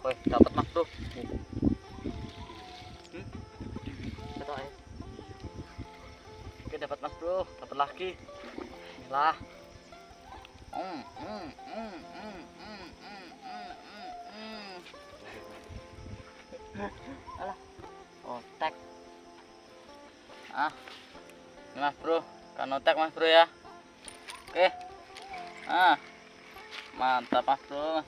Wih, dapat mas bro. Betul ya. Oke, dapat mas bro, dapat lagi. Lah. Alah, otek. Ini mas bro, kan otek mas bro ya. Oke. Mantap mas bro,